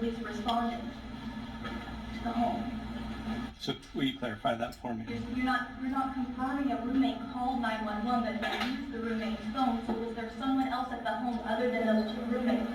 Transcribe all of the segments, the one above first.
police responded to the home. So will you clarify that for me? You're not confirming a roommate called 911, but they used the roommate's phone. So was there someone else at the home other than those two roommates?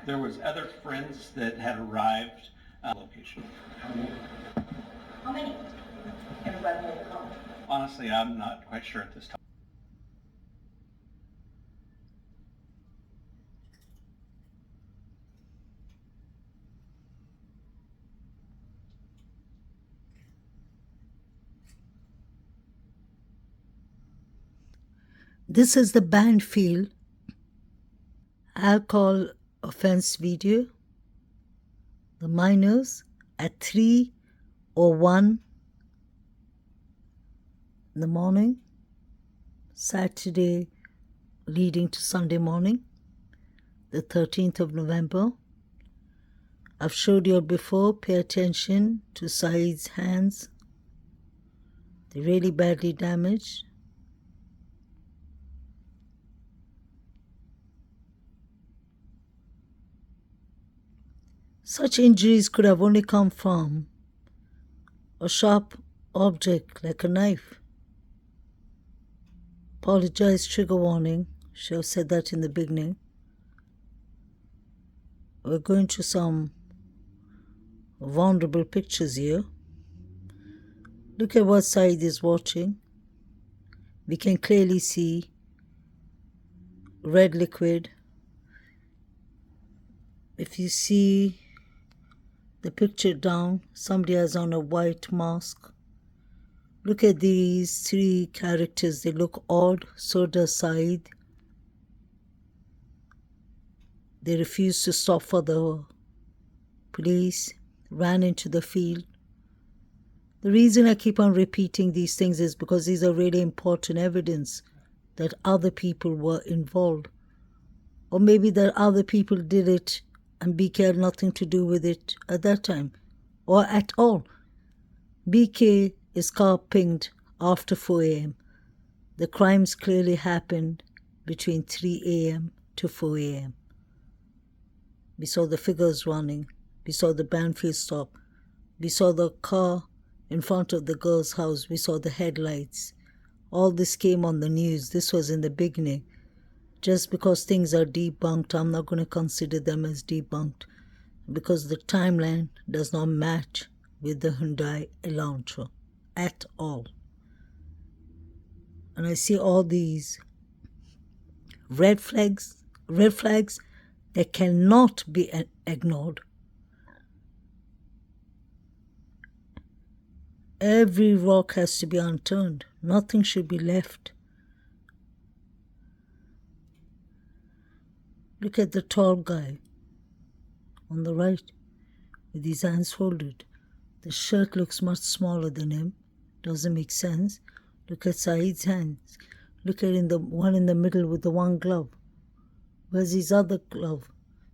There was other friends that had arrived at the location. How many? Everybody made a call. Honestly, I'm not quite sure at this time. This is the Banfield alcohol offense video. The minors at 3:01 in the morning, Saturday leading to Sunday morning, the 13th of November. I've showed you before, pay attention to Saeed's hands. They're really badly damaged. Such injuries could have only come from a sharp object like a knife. Apologize, trigger warning. Should have said that in the beginning. We're going to some vulnerable pictures here. Look at what Saeed is watching. We can clearly see red liquid. If you see the picture down, somebody has on a white mask. Look at these three characters. They look odd. So does Saeed. They refused to stop for the police, ran into the field. The reason I keep on repeating these things is because these are really important evidence that other people were involved. Or maybe that other people did it and BK had nothing to do with it at that time or at all. BK is car pinged after 4 a.m. The crimes clearly happened between 3 a.m. to 4 a.m. We saw the figures running. We saw the Banfield stop. We saw the car in front of the girl's house. We saw the headlights. All this came on the news. This was in the beginning. Just because things are debunked, I'm not going to consider them as debunked because the timeline does not match with the Hyundai Elantra at all. And I see all these red flags that cannot be ignored. Every rock has to be unturned. Nothing should be left. Look at the tall guy on the right with his hands folded. The shirt looks much smaller than him. Doesn't make sense. Look at Saeed's hands. Look at the one in the middle with the one glove. Where's his other glove?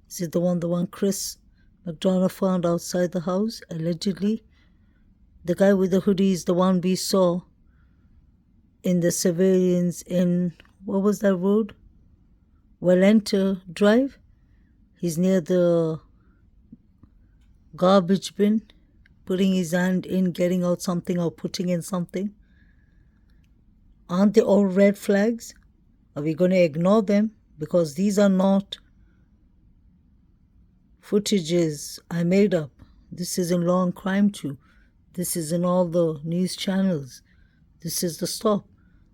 Is it the one Chris McDonough found outside the house, allegedly? The guy with the hoodie is the one we saw in the surveillance in, what was that road? Wellenter Drive. He's near the garbage bin, putting his hand in, getting out something or putting in something. Aren't they all red flags? Are we going to ignore them? Because these are not footages I made up. This is in Law and Crime too. This is in all the news channels. This is the stop.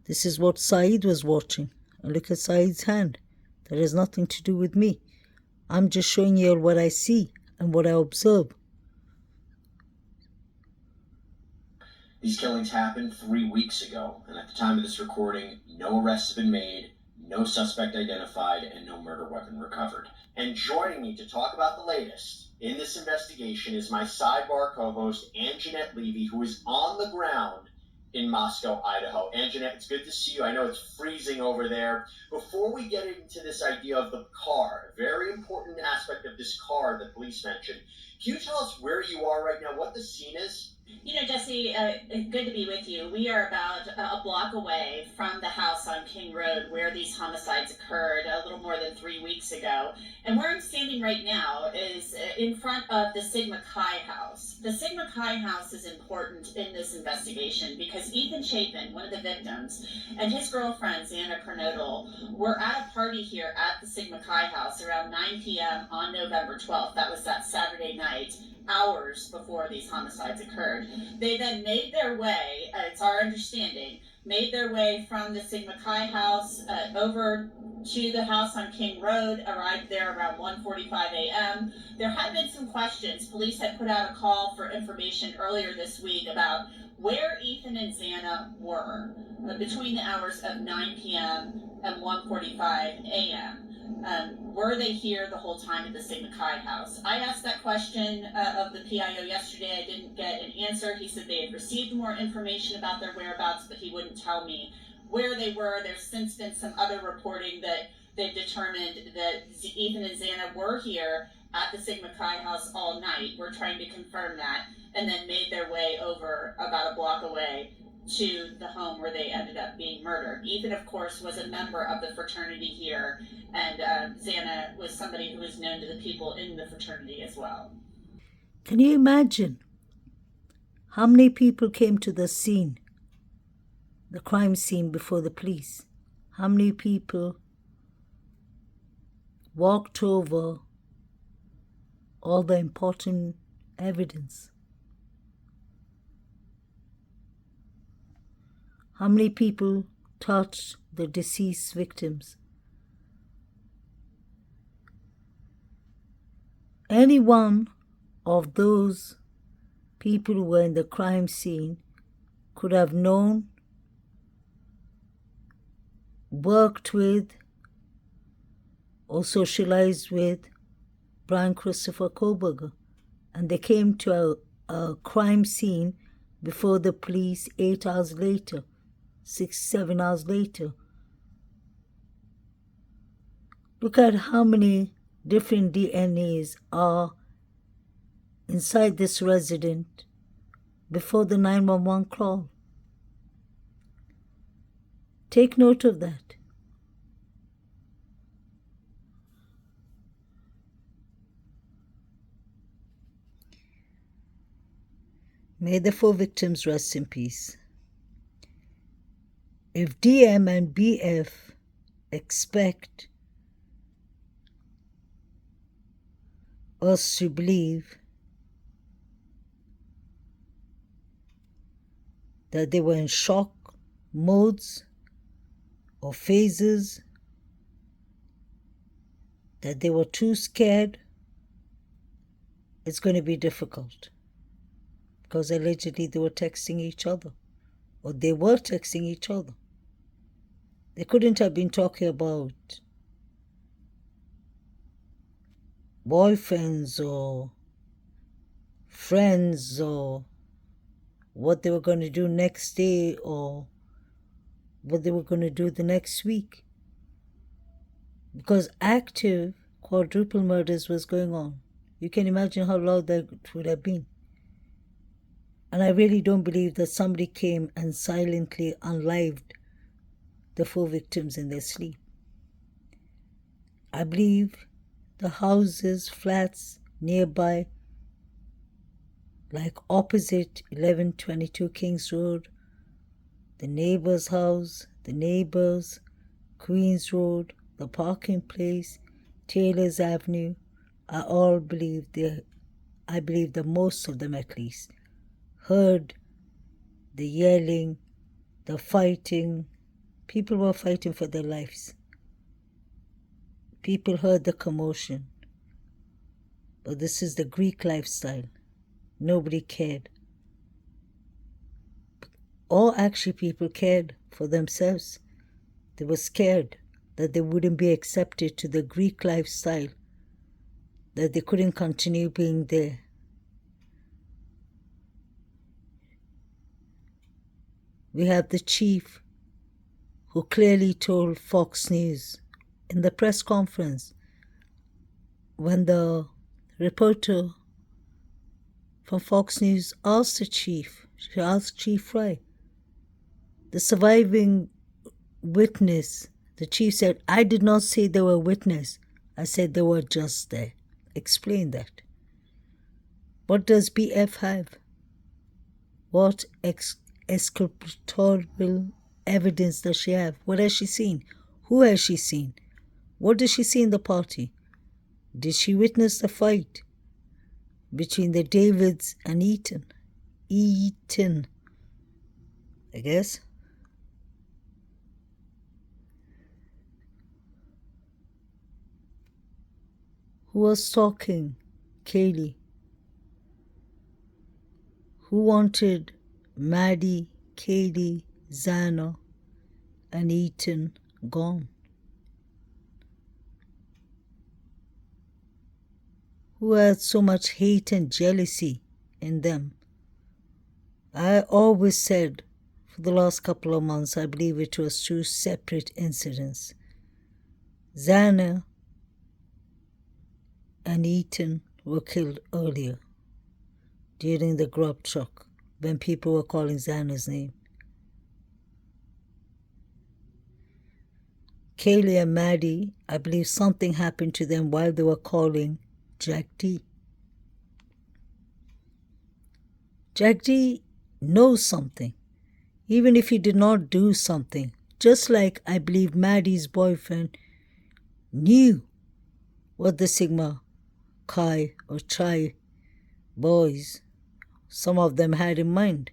This is what Saeed was watching. And look at Saeed's hand. That has nothing to do with me. I'm just showing you what I see and what I observe. These killings happened 3 weeks ago, and at the time of this recording, no arrests have been made, no suspect identified, and no murder weapon recovered. And joining me to talk about the latest in this investigation is my sidebar co-host, Anjanette Levy, who is on the ground in Moscow, Idaho. Anjanette, it's good to see you. I know it's freezing over there. Before we get into this idea of the car, a very important aspect of this car that police mentioned, can you tell us where you are right now, what the scene is? Jesse, good to be with you. We are about a block away from the house on King Road where these homicides occurred a little more than 3 weeks ago. And where I'm standing right now is in front of the Sigma Chi house. The Sigma Chi house is important in this investigation because Ethan Chapin, one of the victims, and his girlfriend, Xana Kernodle, were at a party here at the Sigma Chi house around 9 p.m. on November 12th. That was that Saturday night, hours before these homicides occurred. They then made their way, it's our understanding, made their way from the Sigma Chi house over to the house on King Road, arrived there around 1:45 a.m. There had been some questions. Police had put out a call for information earlier this week about where Ethan and Xana were between the hours of 9 p.m. and 1:45 a.m. Were they here the whole time at the Sigma Chi house? I asked that question of the PIO yesterday. I didn't get an answer. He said they had received more information about their whereabouts, but he wouldn't tell me where they were. There's since been some other reporting that they've determined that Ethan and Xana were here at the Sigma Chi house all night. We're trying to confirm that, and then made their way over about a block away to the home where they ended up being murdered. Ethan, of course, was a member of the fraternity here, and Xana was somebody who was known to the people in the fraternity as well. Can you imagine how many people came to the scene, the crime scene, before the police? How many people walked over all the important evidence? How many people touched the deceased victims? Any one of those people who were in the crime scene could have known, worked with, or socialized with Brian Christopher Koberger, and they came to a crime scene before the police 8 hours later, 6-7 hours later. Look at how many different DNAs are inside this resident before the 911 call. Take note of that. May the 4 victims rest in peace. If DM and BF expect us to believe that they were in shock modes or phases, that they were too scared, it's going to be difficult, because allegedly they were texting each other, or they were texting each other. They couldn't have been talking about boyfriends or friends or what they were going to do next day or what they were going to do the next week, because active quadruple murders was going on. You can imagine how loud that would have been. And I really don't believe that somebody came and silently unlived the 4 victims in their sleep. I believe the houses, flats nearby, like opposite 1122 Kings Road, the neighbor's house, the neighbors, Queens Road, the parking place, Taylor's Avenue, I believe that most of them at least heard the yelling, the fighting. People were fighting for their lives. People heard the commotion. But this is the Greek lifestyle. Nobody cared. Or actually people cared for themselves. They were scared that they wouldn't be accepted to the Greek lifestyle, that they couldn't continue being there. We have the chief who clearly told Fox News in the press conference when the reporter from Fox News asked the chief, she asked Chief Fry, the surviving witness. The chief said, I did not say they were witness. I said they were just there. Explain that. What does BF have? What exculpatory evidence does she have? What has she seen? Who has she seen? What did she see in the party? Did she witness the fight between the Davids and Eaton? Eaton, I guess. Who was talking? Kaylee. Who wanted Maddie, Kaylee, Zana, and Eaton gone? Who had so much hate and jealousy in them? I always said for the last couple of months, I believe it was two separate incidents. Zana and Eaton were killed earlier during the grub truck when people were calling Zana's name. Kaylee and Maddie, I believe something happened to them while they were calling Jack D. Jack D knows something, even if he did not do something. Just like I believe Maddie's boyfriend knew what the Sigma Chi or Chi boys, some of them had in mind.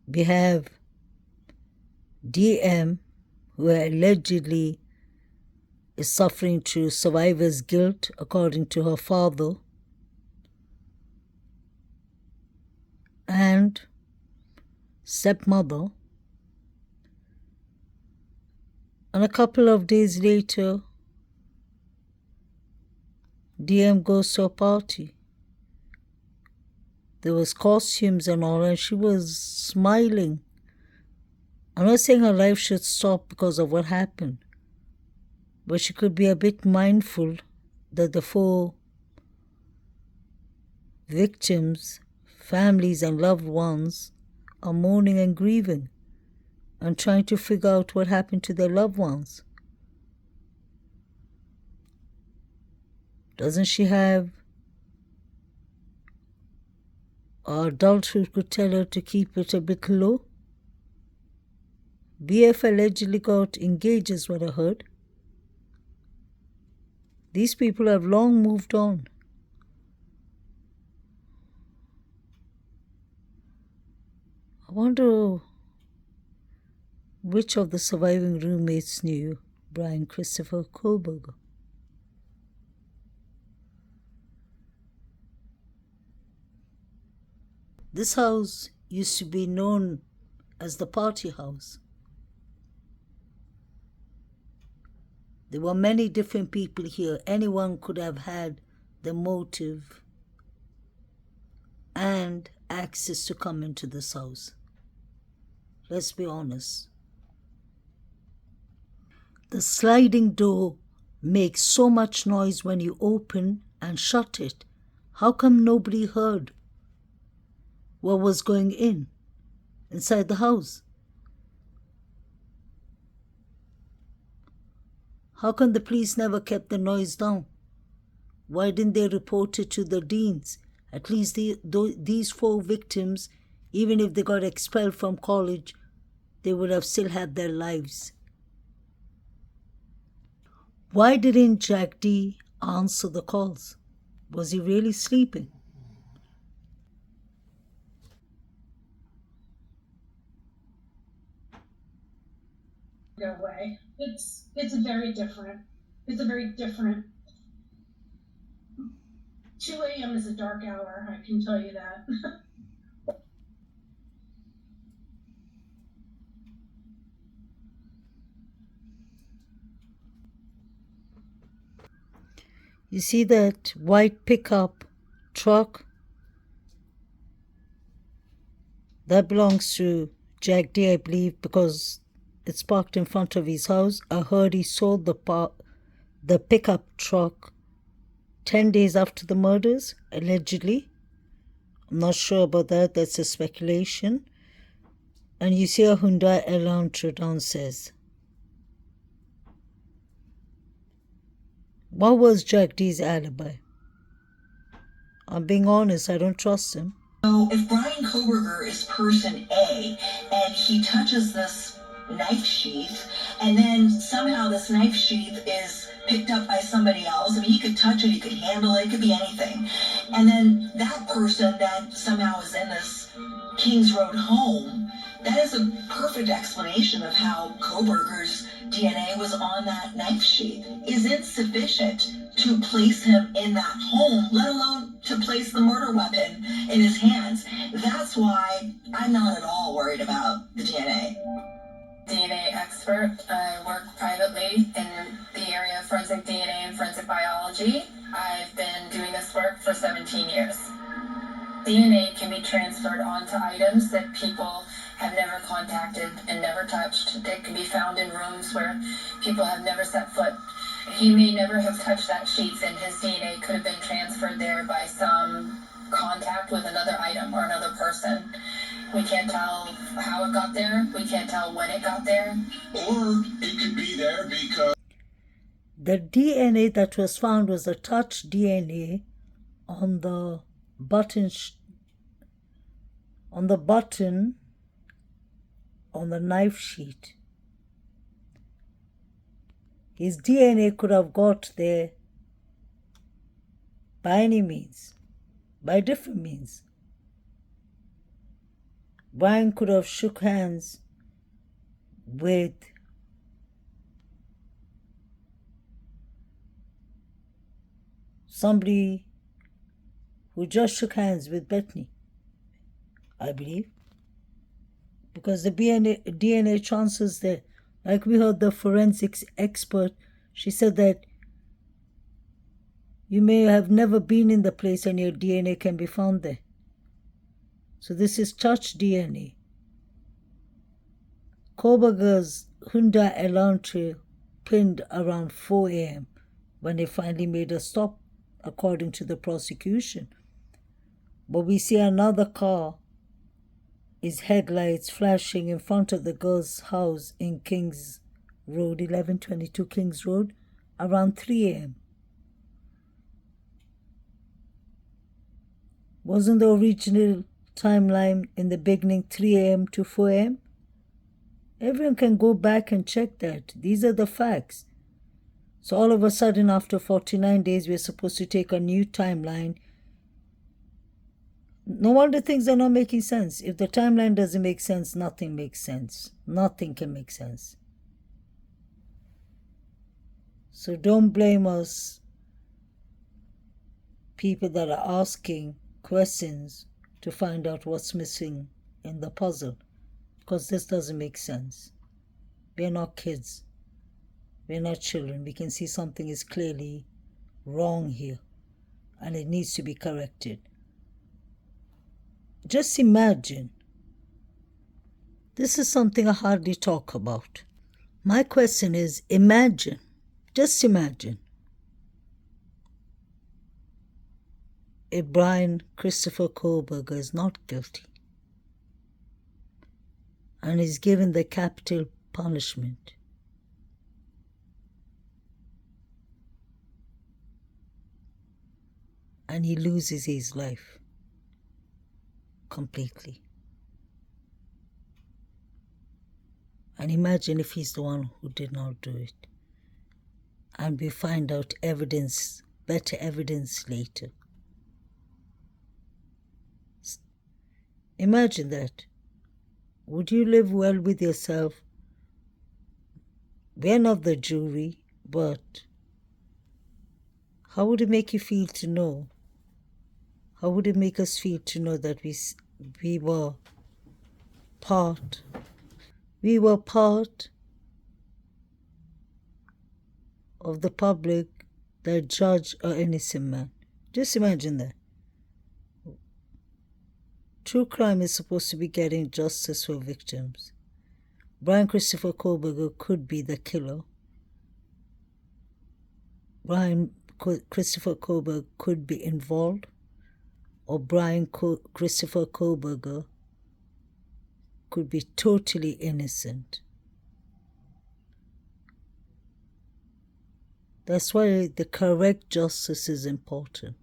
We have DM, who allegedly is suffering through survivor's guilt, according to her father, and stepmother. And a couple of days later, DM goes to a party. There was costumes and all, and she was smiling. I'm not saying her life should stop because of what happened, but she could be a bit mindful that the 4 victims, families and loved ones are mourning and grieving and trying to figure out what happened to their loved ones. Doesn't she have an adult who could tell her to keep it a bit low? BF allegedly got engaged is what I heard. These people have long moved on. I wonder which of the surviving roommates knew Brian Christopher Kohlberger. This house used to be known as the party house. There were many different people here. Anyone could have had the motive and access to come into this house. Let's be honest. The sliding door makes so much noise when you open and shut it. How come nobody heard what was going inside the house? How come the police never kept the noise down? Why didn't they report it to the deans? At least these 4 victims, even if they got expelled from college, they would have still had their lives. Why didn't Jack D answer the calls? Was he really sleeping? Go away. It's a very different. 2 a.m. is a dark hour, I can tell you that. You see that white pickup truck? That belongs to Jack D, I believe, because it's parked in front of his house. I heard he sold the pickup truck 10 days after the murders, allegedly. I'm not sure about that. That's a speculation. And you see a Hyundai Elantra downstairs. What was Jack D's alibi? I'm being honest, I don't trust him. So if Brian Koberger is person A and he touches this knife sheath and then somehow this knife sheath is picked up by somebody else, I mean, he could touch it, he could handle it, it could be anything. And then that person that somehow is in this Kings Road home, that is a perfect explanation of how Koberger's DNA was on that knife sheath. Is it sufficient to place him in that home, let alone to place the murder weapon in his hands? That's why I'm not at all worried about the DNA. DNA expert. I work privately in the area of forensic DNA and forensic biology. I've been doing this work for 17 years. DNA can be transferred onto items that people have never contacted and never touched. They can be found in rooms where people have never set foot. He may never have touched that sheath, and his DNA could have been transferred there by some contact with another item or another person. We can't tell how it got there. We can't tell when it got there. Or it could be there because the DNA that was found was a touch DNA on the button on the knife sheet. His DNA could have got there by any means, by different means. Brian could have shook hands with somebody who just shook hands with Bethany, I believe. Because the DNA chances there, like we heard the forensics expert, she said that you may have never been in the place and your DNA can be found there. So this is touch DNA. Koberger's Hyundai Elantra pinned around 4 a.m. when they finally made a stop, according to the prosecution. But we see another car, its headlights flashing in front of the girl's house in Kings Road, 1122 Kings Road, around 3 a.m. Wasn't the original timeline in the beginning 3 a.m. to 4 a.m.? Everyone can go back and check that. These are the facts. So all of a sudden, after 49 days, we're supposed to take a new timeline. No wonder things are not making sense. If the timeline doesn't make sense, nothing makes sense. Nothing can make sense. So don't blame us, people that are asking questions to find out what's missing in the puzzle, because this doesn't make sense. We're not kids. We're not children. We can see something is clearly wrong here and it needs to be corrected. Just imagine. This is something I hardly talk about. My question is, imagine, just imagine, if Brian Christopher Koberger is not guilty and is given the capital punishment. And he loses his life completely. And imagine if he's the one who did not do it. And we find out evidence, better evidence later. Imagine that. Would you live well with yourself? We're not the jury, but how would it make you feel to know? How would it make us feel to know that we were part of the public that judge an innocent man? Just imagine that. True crime is supposed to be getting justice for victims. Brian Christopher Koberger could be the killer. Brian Christopher Koberger could be involved, or Brian Christopher Koberger could be totally innocent. That's why the correct justice is important.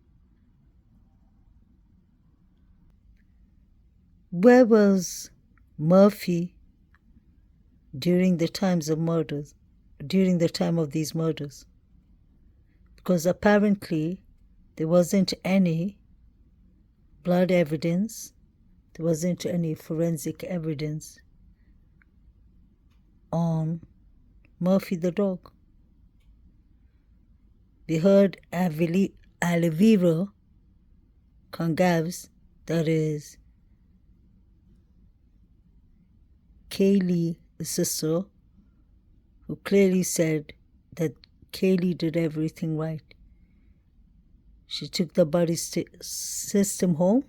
Where was Murphy during the times of murders, during the time of these murders? Because apparently there wasn't any blood evidence, there wasn't any forensic evidence on Murphy the dog. We heard Alivira Congaves, that is Kaylee, the sister, who clearly said that Kaylee did everything right. She took the body system home,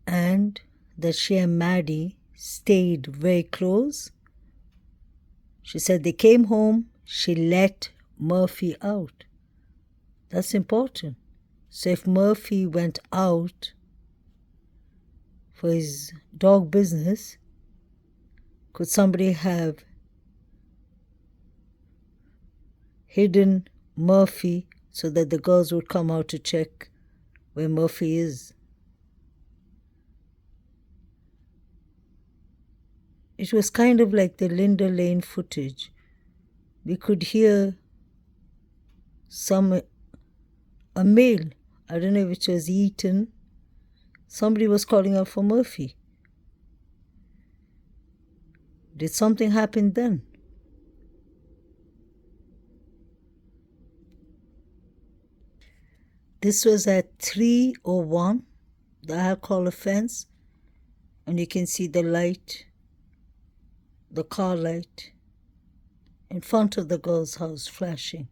and that she and Maddie stayed very close. She said they came home, she let Murphy out. That's important. So if Murphy went out for his dog business, could somebody have hidden Murphy so that the girls would come out to check where Murphy is? It was kind of like the Linda Lane footage. We could hear a male, I don't know if it was Eaton, somebody was calling out for Murphy. Did something happen then? This was at 3:01, the alcohol offense, and you can see the light, the car light in front of the girl's house flashing.